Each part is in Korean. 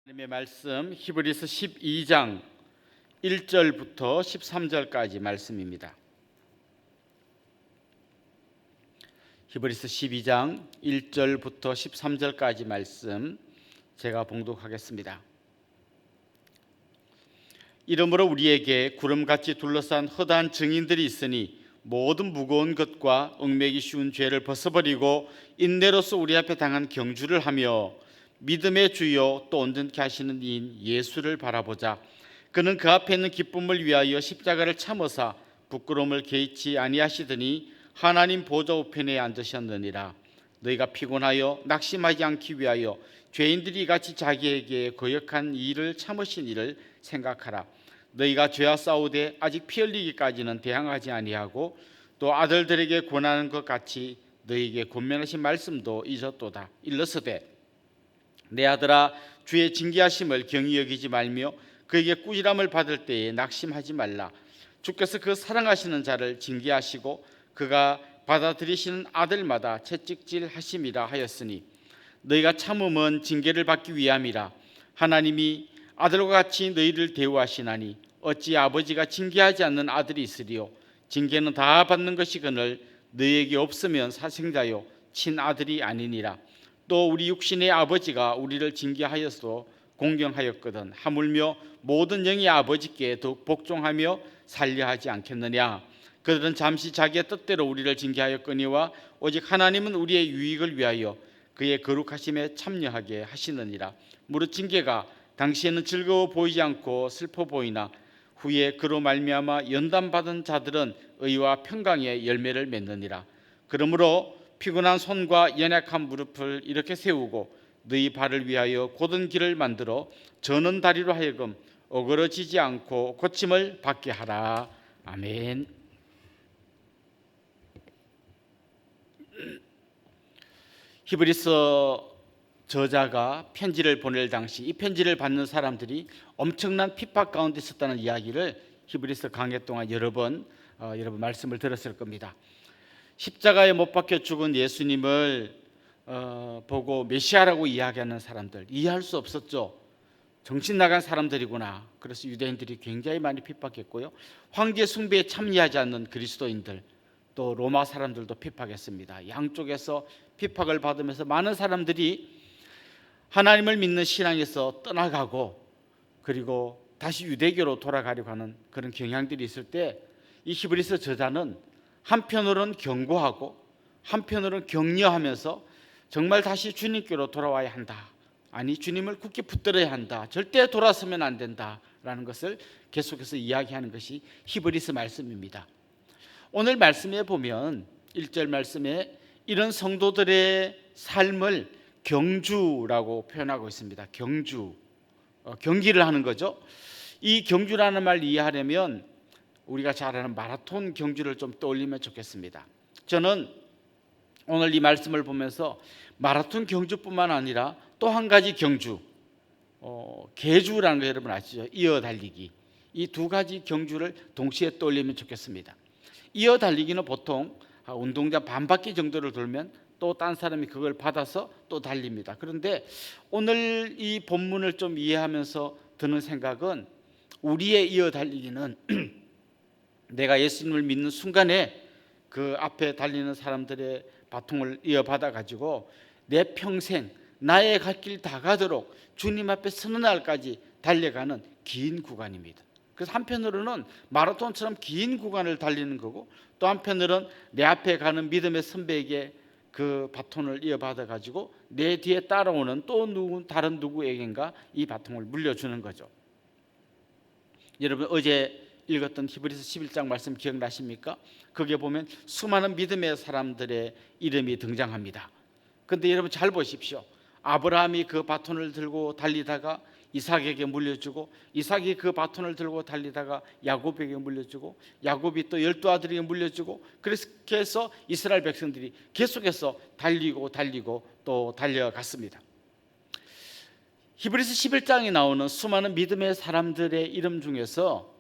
하나님의 말씀 히브리서 12장 1절부터 13절까지 말씀입니다. 히브리서 12장 1절부터 13절까지 말씀 제가 봉독하겠습니다. 이러므로 우리에게 구름같이 둘러싼 허다한 증인들이 있으니 모든 무거운 것과 얽매기 쉬운 죄를 벗어버리고 인내로서 우리 앞에 당한 경주를 하며 믿음의 주요 또 온전케 하시는 이인 예수를 바라보자. 그는 그 앞에 있는 기쁨을 위하여 십자가를 참으사 부끄러움을 개의치 아니하시더니 하나님 보좌 우편에 앉으셨느니라. 너희가 피곤하여 낙심하지 않기 위하여 죄인들이 이같이 자기에게 거역한 일을 참으신 이를 생각하라. 너희가 죄와 싸우되 아직 피 흘리기까지는 대항하지 아니하고 또 아들들에게 권하는 것 같이 너희에게 권면하신 말씀도 잊었도다. 일러서되 내 아들아, 주의 징계하심을 경히 여기지 말며 그에게 꾸지람을 받을 때에 낙심하지 말라. 주께서 그 사랑하시는 자를 징계하시고 그가 받아들이시는 아들마다 채찍질하심이라 하였으니 너희가 참음은 징계를 받기 위함이라. 하나님이 아들과 같이 너희를 대우하시나니 어찌 아버지가 징계하지 않는 아들이 있으리요. 징계는 다 받는 것이거늘 너희에게 없으면 사생자요 친아들이 아니니라. 또 우리 육신의 아버지가 우리를 징계하여서 공경하였거든 하물며 모든 영의 아버지께 더욱 복종하며 살려하지 않겠느냐. 그들은 잠시 자기의 뜻대로 우리를 징계하였거니와 오직 하나님은 우리의 유익을 위하여 그의 거룩하심에 참여하게 하시느니라. 무릇 징계가 당시에는 즐거워 보이지 않고 슬퍼 보이나 후에 그로 말미암아 연단받은 자들은 의와 평강의 열매를 맺느니라. 그러므로 피곤한 손과 연약한 무릎을 이렇게 세우고 너희 발을 위하여 곧은 길을 만들어 저는 다리로 하여금 어그러지지 않고 고침을 받게 하라. 아멘. 히브리서 저자가 편지를 보낼 당시 이 편지를 받는 사람들이 엄청난 핍박 가운데 있었다는 이야기를 히브리서 강해 동안 여러 번 여러분 말씀을 들었을 겁니다. 십자가에 못 박혀 죽은 예수님을 보고 메시아라고 이야기하는 사람들, 이해할 수 없었죠. 정신 나간 사람들이구나. 그래서 유대인들이 굉장히 많이 핍박했고요. 황제 숭배에 참여하지 않는 그리스도인들, 또 로마 사람들도 핍박했습니다. 양쪽에서 핍박을 받으면서 많은 사람들이 하나님을 믿는 신앙에서 떠나가고 그리고 다시 유대교로 돌아가려고 하는 그런 경향들이 있을 때 이 히브리서 저자는 한편으로는 경고하고 한편으로는 격려하면서 정말 다시 주님께로 돌아와야 한다. 아니, 주님을 굳게 붙들어야 한다. 절대 돌아서면 안 된다라는 것을 계속해서 이야기하는 것이 히브리서 말씀입니다. 오늘 말씀에 보면 1절 말씀에 이런 성도들의 삶을 경주라고 표현하고 있습니다. 경주, 경기를 하는 거죠. 이 경주라는 말 이해하려면 우리가 잘 아는 마라톤 경주를 좀 떠올리면 좋겠습니다. 저는 오늘 이 말씀을 보면서 마라톤 경주뿐만 아니라 또 한 가지 경주, 계주라는 거 여러분 아시죠? 이어 달리기. 이 두 가지 경주를 동시에 떠올리면 좋겠습니다. 이어 달리기는 보통 운동장 반 바퀴 정도를 돌면 또 딴 사람이 그걸 받아서 또 달립니다. 그런데 오늘 이 본문을 좀 이해하면서 드는 생각은 우리의 이어 달리기는 내가 예수님을 믿는 순간에 그 앞에 달리는 사람들의 바통을 이어받아 가지고 내 평생 나의 갈 길 다 가도록 주님 앞에 서는 날까지 달려가는 긴 구간입니다. 그래서 한편으로는 마라톤처럼 긴 구간을 달리는 거고 또 한편으로는 내 앞에 가는 믿음의 선배에게 그 바톤을 이어받아 가지고 내 뒤에 따라오는 또 다른 누구에겐가 이 바통을 물려주는 거죠. 여러분 어제 읽었던 히브리서 11장 말씀 기억나십니까? 거기에 보면 수많은 믿음의 사람들의 이름이 등장합니다. 그런데 여러분 잘 보십시오. 아브라함이 그 바톤을 들고 달리다가 이삭에게 물려주고 이삭이 그 바톤을 들고 달리다가 야곱에게 물려주고 야곱이 또 12아들에게 물려주고 그렇게 해서 이스라엘 백성들이 계속해서 달리고 또 달려갔습니다. 히브리서 11장에 나오는 수많은 믿음의 사람들의 이름 중에서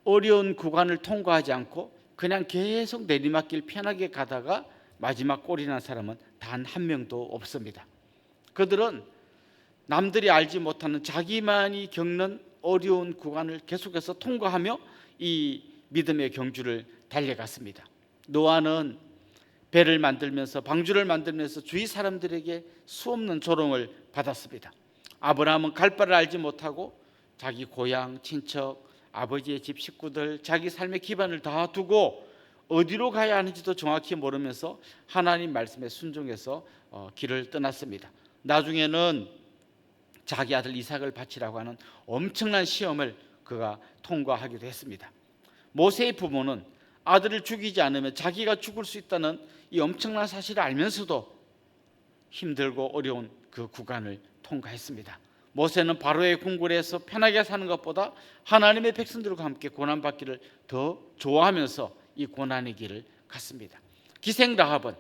어려운 구간을 통과하지 않고 그냥 계속 내리막길 편하게 가다가 마지막 꼴이 난 사람은 단 한 명도 없습니다. 그들은 남들이 알지 못하는 자기만이 겪는 어려운 구간을 계속해서 통과하며 이 믿음의 경주를 달려갔습니다. 노아는 배를 만들면서 방주를 만들면서 주위 사람들에게 수없는 조롱을 받았습니다. 아브라함은 갈 바를 알지 못하고 자기 고향, 친척, 아버지의 집 식구들, 자기 삶의 기반을 다 두고 어디로 가야 하는지도 정확히 모르면서 하나님 말씀에 순종해서 길을 떠났습니다. 나중에는 자기 아들 이삭을 바치라고 하는 엄청난 시험을 그가 통과하기도 했습니다. 모세의 부모는 아들을 죽이지 않으면 자기가 죽을 수 있다는 이 엄청난 사실을 알면서도 힘들고 어려운 그 구간을 통과했습니다. 모세는 바로의 궁궐에서 편하게 사는 것보다 하나님의 백성들과 함께 고난받기를 더 좋아하면서 이 고난의 길을 갔습니다. 기생 라합은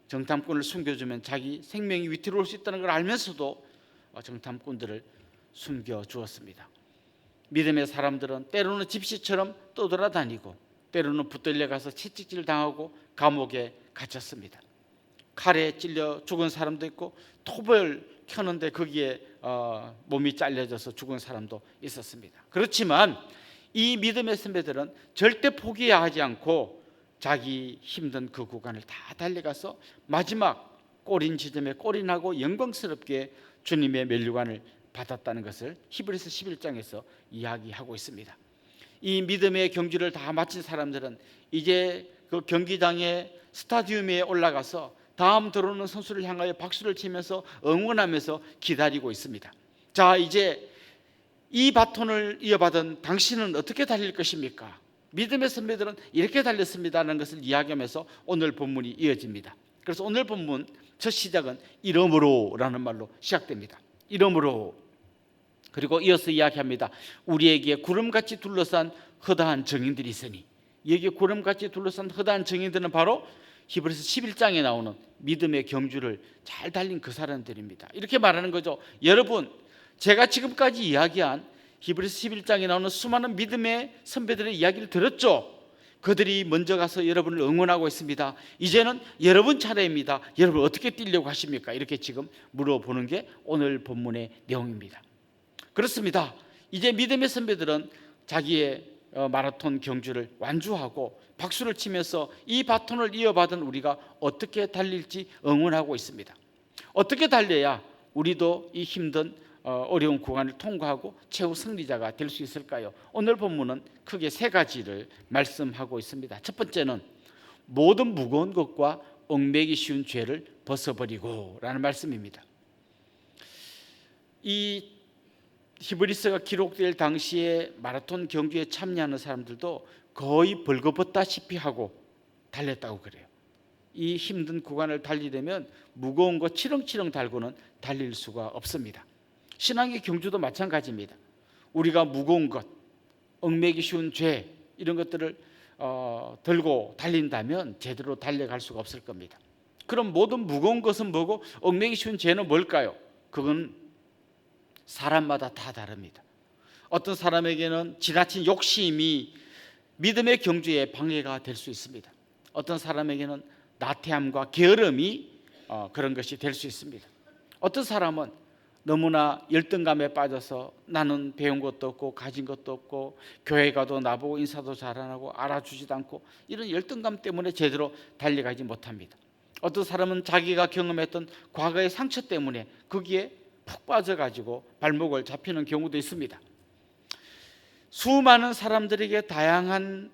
정탐꾼을 숨겨주면 자기 생명이 위태로울 수 있다는 걸 알면서도 정탐꾼들을 숨겨주었습니다. 믿음의 사람들은 때로는 집시처럼 떠돌아다니고 때로는 붙들려 가서 채찍질 당하고 감옥에 갇혔습니다. 칼에 찔려 죽은 사람도 있고 톱을 켜는데 거기에 몸이 잘려져서 죽은 사람도 있었습니다. 그렇지만 이 믿음의 선배들은 절대 포기하지 않고 자기 힘든 그 구간을 다 달려가서 마지막 꼬린 지점에 꼬린하고 영광스럽게 주님의 면류관을 받았다는 것을 히브리서 11장에서 이야기하고 있습니다. 이 믿음의 경주를 다 마친 사람들은 이제 그 경기장의 스타디움에 올라가서 다음 들어오는 선수를 향하여 박수를 치면서 응원하면서 기다리고 있습니다. 자, 이제 이 바톤을 이어받은 당신은 어떻게 달릴 것입니까? 믿음의 선배들은 이렇게 달렸습니다라는 것을 이야기하면서 오늘 본문이 이어집니다. 그래서 오늘 본문 첫 시작은 이러므로라는 말로 시작됩니다. 이러므로. 그리고 이어서 이야기합니다. 우리에게 구름같이 둘러싼 허다한 증인들이 있으니. 여기에 구름같이 둘러싼 허다한 증인들은 바로 히브리서 11장에 나오는 믿음의 경주를 잘 달린 그 사람들입니다. 이렇게 말하는 거죠. 여러분, 제가 지금까지 이야기한 히브리서 11장에 나오는 수많은 믿음의 선배들의 이야기를 들었죠. 그들이 먼저 가서 여러분을 응원하고 있습니다. 이제는 여러분 차례입니다. 여러분 어떻게 뛰려고 하십니까? 이렇게 지금 물어보는 게 오늘 본문의 내용입니다. 그렇습니다. 이제 믿음의 선배들은 자기의 마라톤 경주를 완주하고 박수를 치면서 이 바톤을 이어받은 우리가 어떻게 달릴지 응원하고 있습니다. 어떻게 달려야 우리도 이 힘든 어려운 구간을 통과하고 최후 승리자가 될 수 있을까요? 오늘 본문은 크게 세 가지를 말씀하고 있습니다. 첫 번째는 모든 무거운 것과 얽매기 쉬운 죄를 벗어버리고 라는 말씀입니다. 이 히브리서가 기록될 당시에 마라톤 경주에 참여하는 사람들도 거의 벌거벗다시피 하고 달렸다고 그래요. 이 힘든 구간을 달리려면 무거운 거 치렁치렁 달고는 달릴 수가 없습니다. 신앙의 경주도 마찬가지입니다. 우리가 무거운 것, 얽매기 쉬운 죄 이런 것들을 들고 달린다면 제대로 달려갈 수가 없을 겁니다. 그럼 모든 무거운 것은 뭐고 얽매기 쉬운 죄는 뭘까요? 그건 사람마다 다 다릅니다. 어떤 사람에게는 지나친 욕심이 믿음의 경주에 방해가 될 수 있습니다. 어떤 사람에게는 나태함과 게으름이 그런 것이 될 수 있습니다. 어떤 사람은 너무나 열등감에 빠져서 나는 배운 것도 없고 가진 것도 없고 교회 가도 나보고 인사도 잘 안 하고 알아주지도 않고 이런 열등감 때문에 제대로 달려가지 못합니다. 어떤 사람은 자기가 경험했던 과거의 상처 때문에 거기에 푹 빠져가지고 발목을 잡히는 경우도 있습니다. 수많은 사람들에게 다양한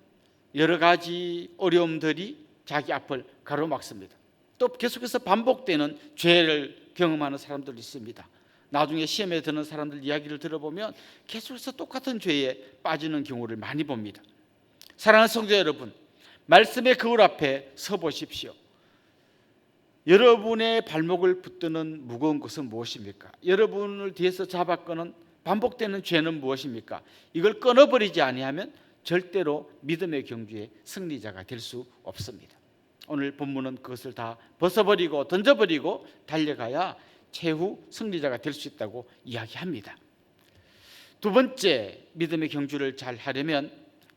여러 가지 어려움들이 자기 앞을 가로막습니다. 또 계속해서 반복되는 죄를 경험하는 사람들도 있습니다. 나중에 시험에 드는 사람들 이야기를 들어보면 계속해서 똑같은 죄에 빠지는 경우를 많이 봅니다. 사랑하는 성도 여러분, 말씀의 거울 앞에 서 보십시오. 여러분의 발목을 붙드는 무거운 것은 무엇입니까? 여러분을 뒤에서 잡아끄는 반복되는 죄는 무엇입니까? 이걸 끊어버리지 아니하면 절대로 믿음의 경주의 승리자가 될 수 없습니다. 오늘 본문은 그것을 다 벗어버리고 던져버리고 달려가야 최후 승리자가 될 수 있다고 이야기합니다. 두 번째, 믿음의 경주를 잘 하려면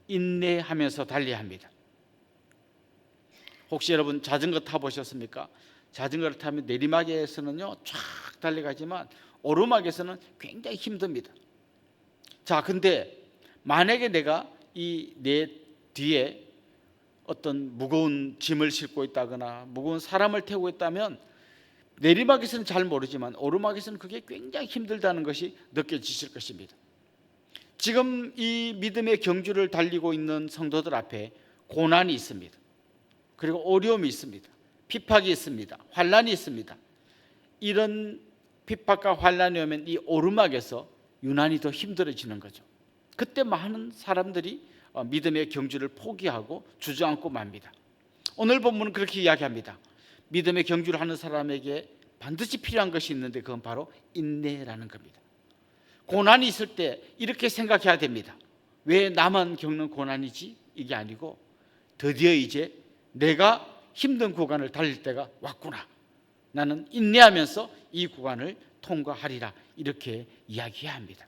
인내하면서 달려야 합니다. 혹시 여러분 자전거 타보셨습니까? 자전거를 타면 내리막에서는요 쫙 달려가지만 오르막에서는 굉장히 힘듭니다. 자, 근데 만약에 내가 이 내 뒤에 어떤 무거운 짐을 싣고 있다거나 무거운 사람을 태우고 있다면 내리막에서는 잘 모르지만 오르막에서는 그게 굉장히 힘들다는 것이 느껴지실 것입니다. 지금 이 믿음의 경주를 달리고 있는 성도들 앞에 고난이 있습니다. 그리고 어려움이 있습니다. 핍박이 있습니다. 환난이 있습니다. 이런 핍박과 환난이 오면 이 오르막에서 유난히 더 힘들어지는 거죠. 그때 많은 사람들이 믿음의 경주를 포기하고 주저앉고 맙니다. 오늘 본문은 그렇게 이야기합니다. 믿음의 경주를 하는 사람에게 반드시 필요한 것이 있는데 그건 바로 인내라는 겁니다. 고난이 있을 때 이렇게 생각해야 됩니다. 왜 나만 겪는 고난이지? 이게 아니고 드디어 이제 내가 힘든 구간을 달릴 때가 왔구나. 나는 인내하면서 이 구간을 통과하리라. 이렇게 이야기해야 합니다.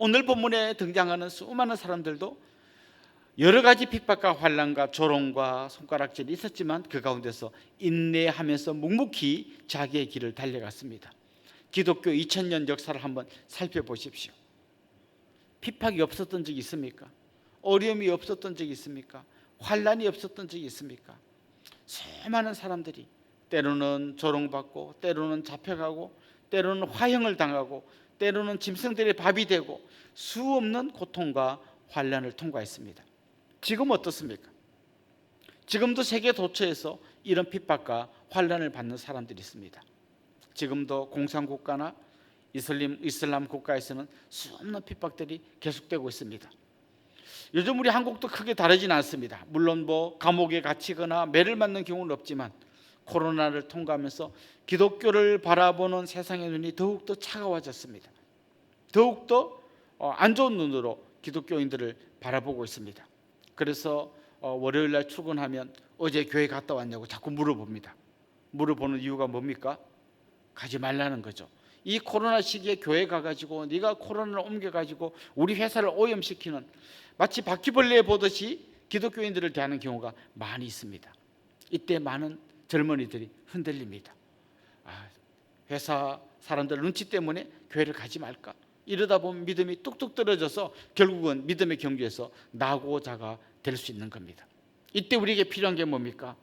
오늘 본문에 등장하는 수많은 사람들도 여러 가지 핍박과 환난과 조롱과 손가락질이 있었지만 그 가운데서 인내하면서 묵묵히 자기의 길을 달려갔습니다. 기독교 2000년 역사를 한번 살펴보십시오. 핍박이 없었던 적이 있습니까? 어려움이 없었던 적이 있습니까? 환난이 없었던 적이 있습니까? 수많은 사람들이 때로는 조롱받고 때로는 잡혀가고 때로는 화형을 당하고 때로는 짐승들의 밥이 되고 수없는 고통과 환난을 통과했습니다. 지금 어떻습니까? 지금도 세계 도처에서 이런 핍박과 환난을 받는 사람들이 있습니다. 지금도 공산국가나 이슬람 국가에서는 수없는 핍박들이 계속되고 있습니다. 요즘 우리 한국도 크게 다르진 않습니다. 물론 감옥에 갇히거나 매를 맞는 경우는 없지만 코로나를 통과하면서 기독교를 바라보는 세상의 눈이 더욱더 차가워졌습니다. 더욱더 안 좋은 눈으로 기독교인들을 바라보고 있습니다. 그래서 월요일 날 출근하면 어제 교회 갔다 왔냐고 자꾸 물어봅니다. 물어보는 이유가 뭡니까? 가지 말라는 거죠. 이 코로나 시기에 교회 가가지고 네가 코로나를 옮겨가지고 우리 회사를 오염시키는 마치 바퀴벌레 보듯이 기독교인들을 대하는 경우가 많이 있습니다. 이때 많은 젊은이들이 흔들립니다. 회사 사람들 눈치 때문에 교회를 가지 말까? 이러다 보면 믿음이 뚝뚝 떨어져서 결국은 믿음의 경주에서 나고자가 될 수 있는 겁니다. 이때 우리에게 필요한 게 뭡니까?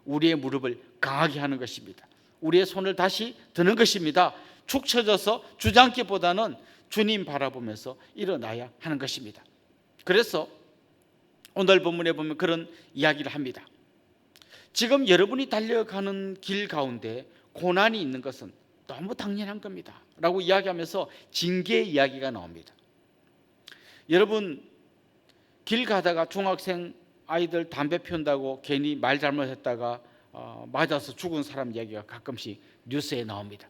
우리의 무릎을 강하게 하는 것입니다. 우리의 손을 다시 드는 것입니다. 축 처져서 주저앉기보다는 주님 바라보면서 일어나야 하는 것입니다. 그래서 오늘 본문에 보면 그런 이야기를 합니다. 지금 여러분이 달려가는 길 가운데 고난이 있는 것은 너무 당연한 겁니다 라고 이야기하면서 징계의 이야기가 나옵니다. 여러분, 길 가다가 중학생 아이들 담배 피운다고 괜히 말 잘못했다가 맞아서 죽은 사람 이야기가 가끔씩 뉴스에 나옵니다.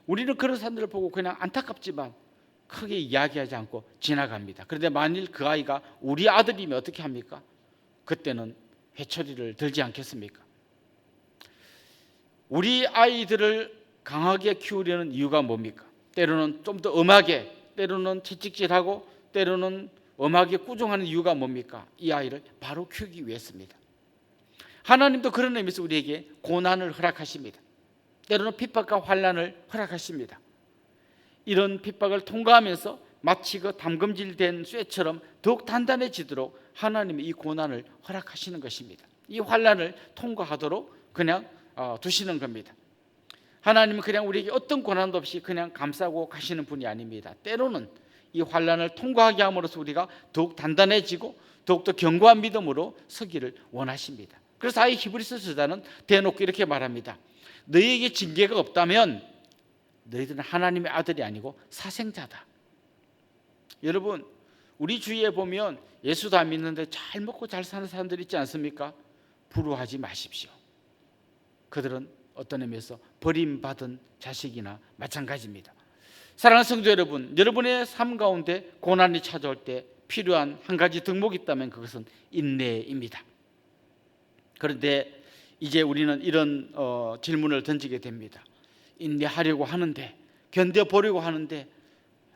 우리는 그런 사람들을 보고 그냥 안타깝지만 크게 이야기하지 않고 지나갑니다. 그런데 만일 그 아이가 우리 아들이면 어떻게 합니까? 그때는 회초리를 들지 않겠습니까? 우리 아이들을 강하게 키우려는 이유가 뭡니까? 때로는 좀 더 엄하게, 때로는 채찍질하고 때로는 엄하게 꾸중하는 이유가 뭡니까? 이 아이를 바로 키우기 위해서입니다. 하나님도 그런 의미에서 우리에게 고난을 허락하십니다. 때로는 핍박과 환난을 허락하십니다. 이런 핍박을 통과하면서 마치 그 담금질된 쇠처럼 더욱 단단해지도록 하나님이 이 고난을 허락하시는 것입니다. 이 환난을 통과하도록 그냥 두시는 겁니다. 하나님은 그냥 우리에게 어떤 고난도 없이 그냥 감싸고 가시는 분이 아닙니다. 때로는 이 환난을 통과하게 함으로써 우리가 더욱 단단해지고 더욱더 견고한 믿음으로 서기를 원하십니다. 그래서 아예 히브리서 저자는 대놓고 이렇게 말합니다. 너희에게 징계가 없다면 너희들은 하나님의 아들이 아니고 사생자다. 여러분, 우리 주위에 보면 예수도 안 믿는데 잘 먹고 잘 사는 사람들 있지 않습니까? 부러워하지 마십시오. 그들은 어떤 의미에서 버림받은 자식이나 마찬가지입니다. 사랑하는 성도 여러분, 여러분의 삶 가운데 고난이 찾아올 때 필요한 한 가지 덕목이 있다면 그것은 인내입니다. 그런데 이제 우리는 이런 질문을 던지게 됩니다. 인내하려고 하는데, 견뎌보려고 하는데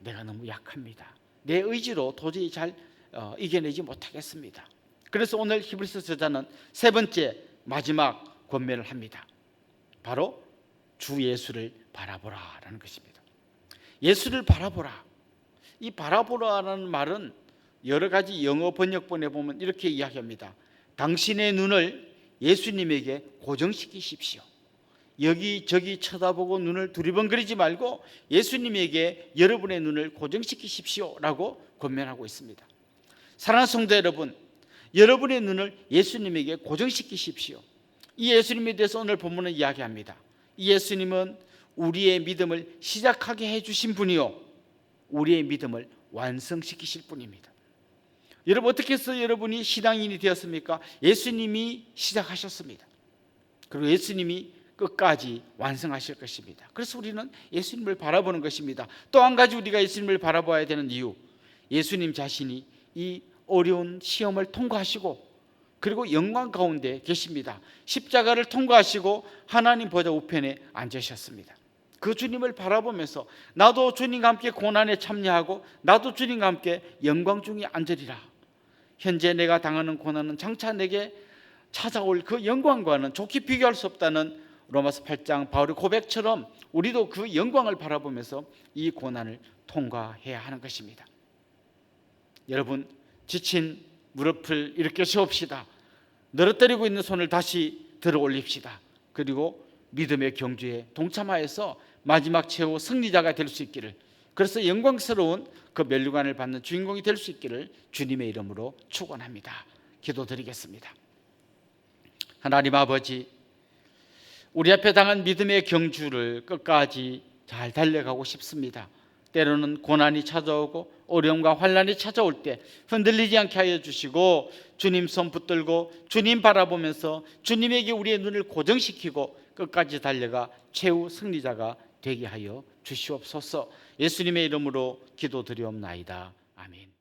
내가 너무 약합니다. 내 의지로 도저히 잘 이겨내지 못하겠습니다. 그래서 오늘 히브리서 저자는 세 번째 마지막 권면을 합니다. 바로 주 예수를 바라보라라는 것입니다. 예수를 바라보라. 이 바라보라라는 말은 여러 가지 영어 번역본에 보면 이렇게 이야기합니다. 당신의 눈을 예수님에게 고정시키십시오. 여기저기 쳐다보고 눈을 두리번거리지 말고 예수님에게 여러분의 눈을 고정시키십시오라고 권면하고 있습니다. 사랑하는 성도 여러분, 여러분의 눈을 예수님에게 고정시키십시오. 이 예수님에 대해서 오늘 본문은 이야기합니다. 이 예수님은 우리의 믿음을 시작하게 해주신 분이요, 우리의 믿음을 완성시키실 분입니다. 여러분, 어떻게 해서 여러분이 신앙인이 되었습니까? 예수님이 시작하셨습니다. 그리고 예수님이 끝까지 완성하실 것입니다. 그래서 우리는 예수님을 바라보는 것입니다. 또 한 가지 우리가 예수님을 바라봐야 되는 이유, 예수님 자신이 이 어려운 시험을 통과하시고 그리고 영광 가운데 계십니다. 십자가를 통과하시고 하나님 보좌 우편에 앉으셨습니다. 그 주님을 바라보면서 나도 주님과 함께 고난에 참여하고 나도 주님과 함께 영광 중에 앉으리라. 현재 내가 당하는 고난은 장차 내게 찾아올 그 영광과는 좋게 비교할 수 없다는 로마서 8장 바울의 고백처럼 우리도 그 영광을 바라보면서 이 고난을 통과해야 하는 것입니다. 여러분, 지친 무릎을 일으켜 세웁시다. 늘어뜨리고 있는 손을 다시 들어 올립시다. 그리고 믿음의 경주에 동참하여서 마지막 최후 승리자가 될 수 있기를, 그래서 영광스러운 그 면류관을 받는 주인공이 될 수 있기를 주님의 이름으로 축원합니다. 기도드리겠습니다. 하나님 아버지, 우리 앞에 당한 믿음의 경주를 끝까지 잘 달려가고 싶습니다. 때로는 고난이 찾아오고 어려움과 환난이 찾아올 때 흔들리지 않게 하여 주시고 주님 손 붙들고 주님 바라보면서 주님에게 우리의 눈을 고정시키고 끝까지 달려가 최후 승리자가 되게 하여 주시옵소서. 예수님의 이름으로 기도드리옵나이다. 아멘.